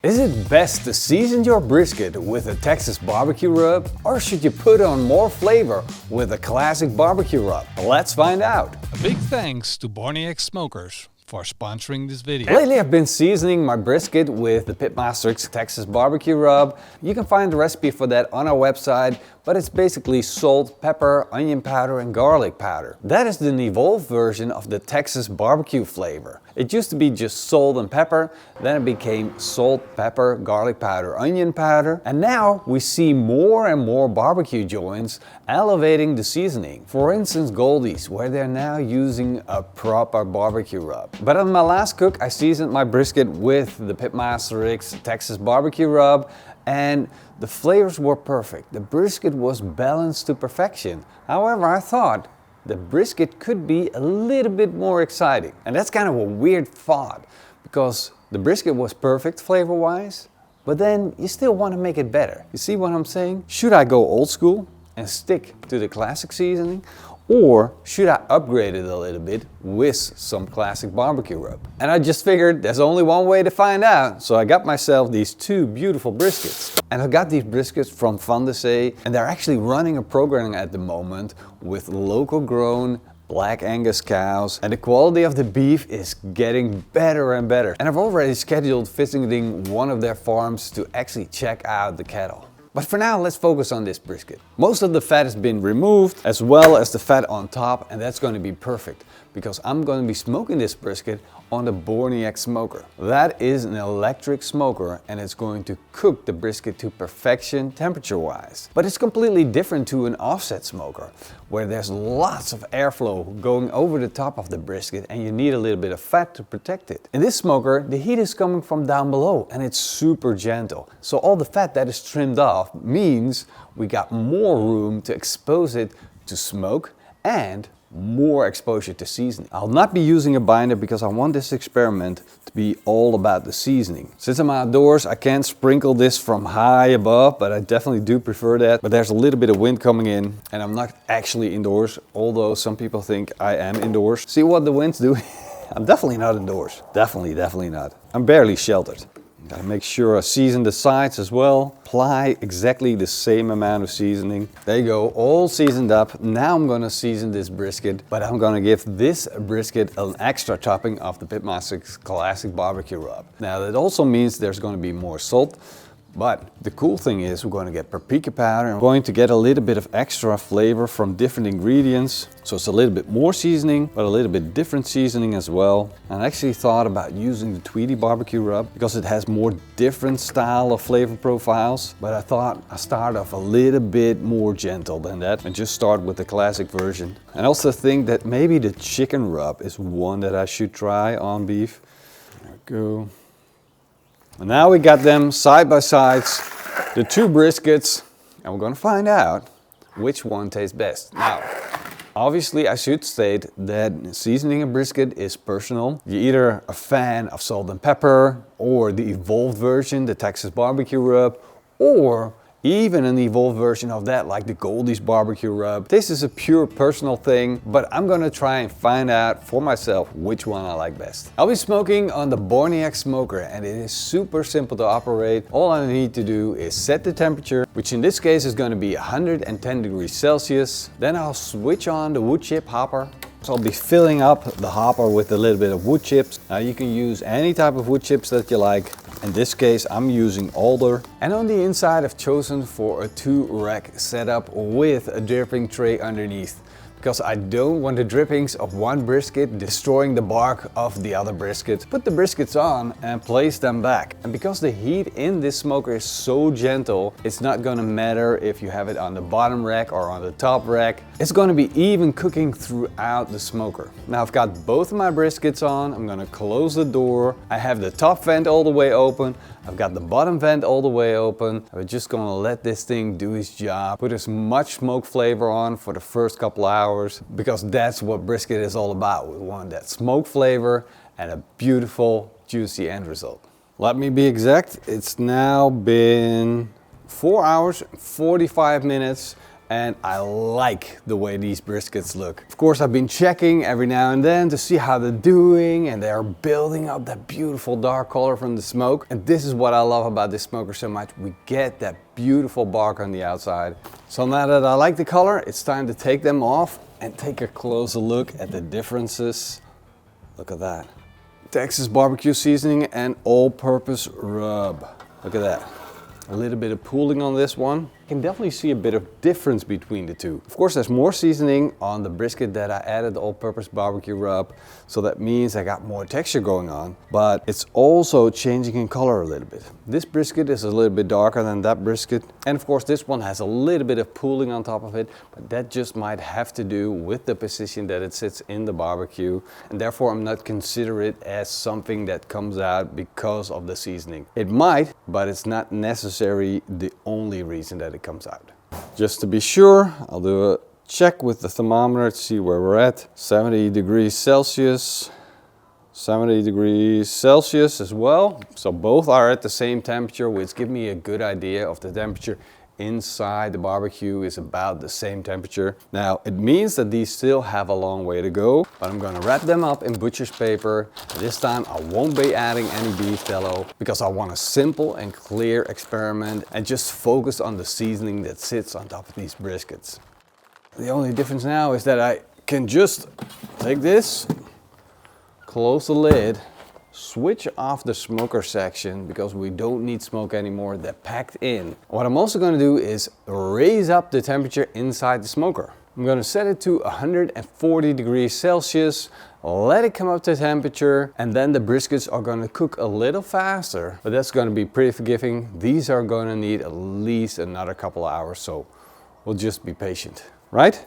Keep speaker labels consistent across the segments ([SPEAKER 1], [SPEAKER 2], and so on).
[SPEAKER 1] Is it best to season your brisket with a Texas barbecue rub, or should you put on more flavor with a classic barbecue rub? Let's find out.
[SPEAKER 2] A big thanks to Borny Smokers for sponsoring this video.
[SPEAKER 1] Lately I've been seasoning my brisket with the Pitmaster X Texas barbecue rub. You can find the recipe for that on our website, but it's basically salt, pepper, onion powder and garlic powder. That is the evolved version of the Texas barbecue flavor. It used to be just salt and pepper, then it became salt, pepper, garlic powder, onion powder, and now we see more and more barbecue joints elevating the seasoning. For instance, Goldie's, where they're now using a proper barbecue rub. But on my last cook, I seasoned my brisket with the Pitmaster X Texas barbecue rub, and the flavors were perfect. The brisket was balanced to perfection. However, I thought the brisket could be a little bit more exciting. And that's kind of a weird thought, because the brisket was perfect flavor-wise, but then you still want to make it better. You see what I'm saying? Should I go old school and stick to the classic seasoning? Or should I upgrade it a little bit with some classic barbecue rub? And I just figured there's only one way to find out. So I got myself these two beautiful briskets. And I got these briskets from Van de Zee, and they're actually running a program at the moment with local grown Black Angus cows, and the quality of the beef is getting better and better. And I've already scheduled visiting one of their farms to actually check out the cattle. But for now, let's focus on this brisket. Most of the fat has been removed, as well as the fat on top, and that's going to be perfect, because I'm going to be smoking this brisket on the Borny X smoker. That is an electric smoker, and it's going to cook the brisket to perfection temperature-wise. But it's completely different to an offset smoker, where there's lots of airflow going over the top of the brisket, and you need a little bit of fat to protect it. In this smoker, the heat is coming from down below, and it's super gentle. So all the fat that is trimmed off means we got more room to expose it to smoke and more exposure to seasoning. I'll not be using a binder because I want this experiment to be all about the seasoning. Since I'm outdoors, I can't sprinkle this from high above, but I definitely do prefer that. But there's a little bit of wind coming in, and I'm not actually indoors, although some people think I am indoors. See what the winds do? I'm definitely not indoors. Definitely not. I'm barely sheltered. Gotta make sure I season the sides as well. Apply exactly the same amount of seasoning. There you go, all seasoned up. Now I'm gonna season this brisket, but I'm gonna give this brisket an extra topping of the Pitmaster Classic Barbecue Rub. Now that also means there's gonna be more salt, but the cool thing is we're going to get paprika powder. I'm going to get a little bit of extra flavor from different ingredients. So it's a little bit more seasoning, but a little bit different seasoning as well. And I actually thought about using the Tweety barbecue rub because it has more different style of flavor profiles. But I thought I'd start off a little bit more gentle than that and just start with the classic version. And I also think that maybe the chicken rub is one that I should try on beef. There we go. And now we got them side by sides, the two briskets, and we're gonna find out which one tastes best. Now, obviously I should state that seasoning a brisket is personal. You're either a fan of salt and pepper, or the evolved version, the Texas barbecue rub, or even an evolved version of that, like the Goldie's barbecue rub. This is a pure personal thing, but I'm gonna try and find out for myself which one I like best. I'll be smoking on the Borny X smoker, and it is super simple to operate. All I need to do is set the temperature, which in this case is gonna be 110 degrees Celsius. Then I'll switch on the wood chip hopper. So I'll be filling up the hopper with a little bit of wood chips. Now you can use any type of wood chips that you like. In this case I'm using alder. And on the inside I've chosen for a 2-rack setup with a dripping tray underneath, because I don't want the drippings of one brisket destroying the bark of the other brisket. Put the briskets on and place them back. And because the heat in this smoker is so gentle, it's not gonna matter if you have it on the bottom rack or on the top rack. It's gonna be even cooking throughout the smoker. Now I've got both of my briskets on. I'm gonna close the door. I have the top vent all the way open. I've got the bottom vent all the way open. I'm just gonna let this thing do its job. Put as much smoke flavor on for the first couple hours, because that's what brisket is all about. We want that smoke flavor and a beautiful, juicy end result. Let me be exact, it's now been 4 hours, 45 minutes, and I like the way these briskets look. Of course, I've been checking every now and then to see how they're doing, and they're building up that beautiful dark color from the smoke. And this is what I love about this smoker so much. We get that beautiful bark on the outside. So now that I like the color, it's time to take them off and take a closer look at the differences. Look at that. Texas barbecue seasoning and all-purpose rub. Look at that. A little bit of pooling on this one. You can definitely see a bit of difference between the two. Of course, there's more seasoning on the brisket that I added all-purpose barbecue rub, so that means I got more texture going on, but it's also changing in color a little bit. This brisket is a little bit darker than that brisket, and of course this one has a little bit of pooling on top of it, but that just might have to do with the position that it sits in the barbecue, and therefore I'm not consider it as something that comes out because of the seasoning. It might, but it's not necessarily the only reason that it comes out. Just to be sure, I'll do a check with the thermometer to see where we're at. 70 degrees Celsius, 70 degrees Celsius as well. So both are at the same temperature, which gives me a good idea of the temperature inside the barbecue is about the same temperature. Now, it means that these still have a long way to go, but I'm gonna wrap them up in butcher's paper. This time I won't be adding any beef tallow because I want a simple and clear experiment and just focus on the seasoning that sits on top of these briskets. The only difference now is that I can just take this, close the lid, switch off the smoker section because we don't need smoke anymore. They're packed in. What I'm also going to do is raise up the temperature inside the smoker. I'm going to set it to 140 degrees Celsius, let it come up to temperature, and then the briskets are going to cook a little faster, but that's going to be pretty forgiving. These are going to need at least another couple of hours, so we'll just be patient, right?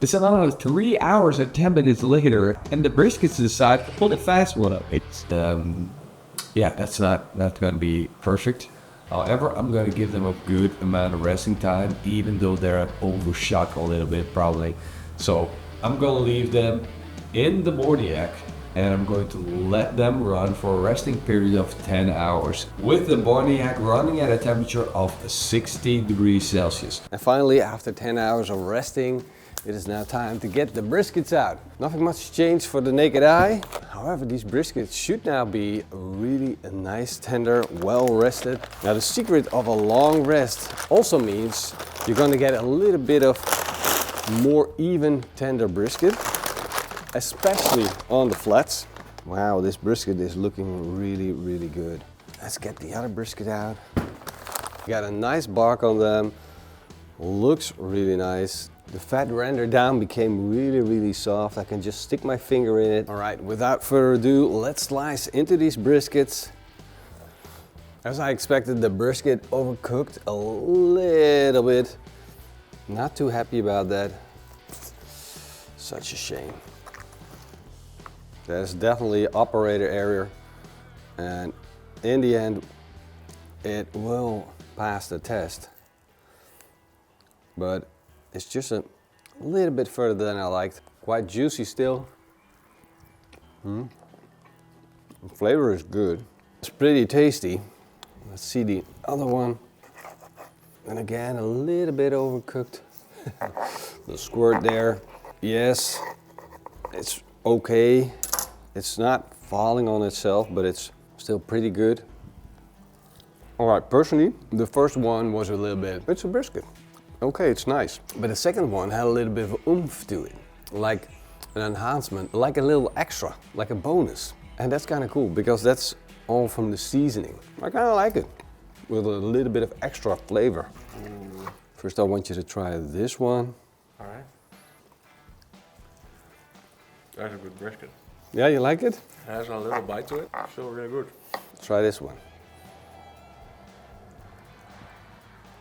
[SPEAKER 3] It's another 3 hours and 10 minutes later, and the briskets decide to pull the fast one up. It's, yeah, that's not going to be perfect. However, I'm going to give them a good amount of resting time, even though they're overshot a little bit probably. So I'm going to leave them in the Borniac, and I'm going to let them run for a resting period of 10 hours with the Borniac running at a temperature of 60 degrees Celsius.
[SPEAKER 1] And finally, after 10 hours of resting, it is now time to get the briskets out. Nothing much changed for the naked eye. However, these briskets should now be really a nice, tender, well rested. Now the secret of a long rest also means you're gonna get a little bit of more even, tender brisket, especially on the flats. Wow, this brisket is looking really, really good. Let's get the other brisket out. Got a nice bark on them. Looks really nice. The fat rendered down became really, really soft. I can just stick my finger in it. All right, without further ado, let's slice into these briskets. As I expected, the brisket overcooked a little bit. Not too happy about that. Such a shame. That's definitely operator error, and in the end, it will pass the test. But it's just a little bit further than I liked. Quite juicy still. The flavor is good. It's pretty tasty. Let's see the other one. And again, a little bit overcooked. The squirt there. Yes, it's okay. It's not falling on itself, but it's still pretty good. All right, personally, the first one was a little bit, it's a brisket. Okay, it's nice. But the second one had a little bit of oomph to it, like an enhancement, like a little extra, like a bonus. And that's kind of cool because that's all from the seasoning. I kind of like it with a little bit of extra flavor. First, I want you to try this one.
[SPEAKER 4] All right. That's a good brisket.
[SPEAKER 1] Yeah, you like it?
[SPEAKER 4] It has a little bite to it. Still really good.
[SPEAKER 1] Try this one.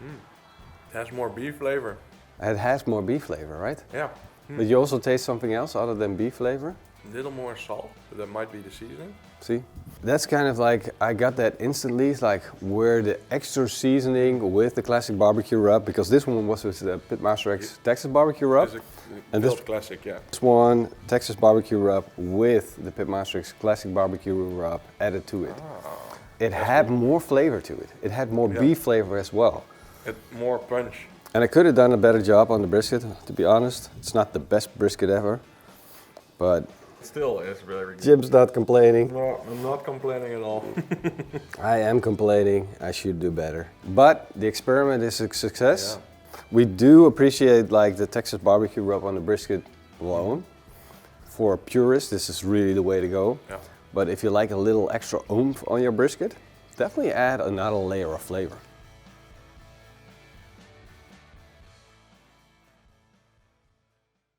[SPEAKER 4] It has more beef flavor.
[SPEAKER 1] It has more beef flavor, right?
[SPEAKER 4] Yeah.
[SPEAKER 1] But you also taste something else other than beef flavor?
[SPEAKER 4] A little more salt, but that might be the seasoning.
[SPEAKER 1] See? That's kind of like, I got that instantly, it's like where the extra seasoning with the classic barbecue rub, because this one was with the Pitmaster X Texas barbecue rub.
[SPEAKER 4] It's a
[SPEAKER 1] And
[SPEAKER 4] built
[SPEAKER 1] this-
[SPEAKER 4] classic, yeah.
[SPEAKER 1] This one, Texas barbecue rub with the Pitmaster X classic barbecue rub added to it. It had more flavor to it. It had more
[SPEAKER 4] Yeah.
[SPEAKER 1] beef flavor as well.
[SPEAKER 4] It more punch.
[SPEAKER 1] And I could have done a better job on the brisket, to be honest. It's not the best brisket ever, but
[SPEAKER 4] Still, it's really good.
[SPEAKER 1] Jim's not complaining.
[SPEAKER 4] No, I'm not complaining at all.
[SPEAKER 1] I am complaining. I should do better. But the experiment is a success.
[SPEAKER 4] Yeah.
[SPEAKER 1] We do appreciate like the Texas barbecue rub on the brisket alone. For purists, this is really the way to go.
[SPEAKER 4] Yeah.
[SPEAKER 1] But if you like a little extra oomph on your brisket, definitely add another layer of flavor.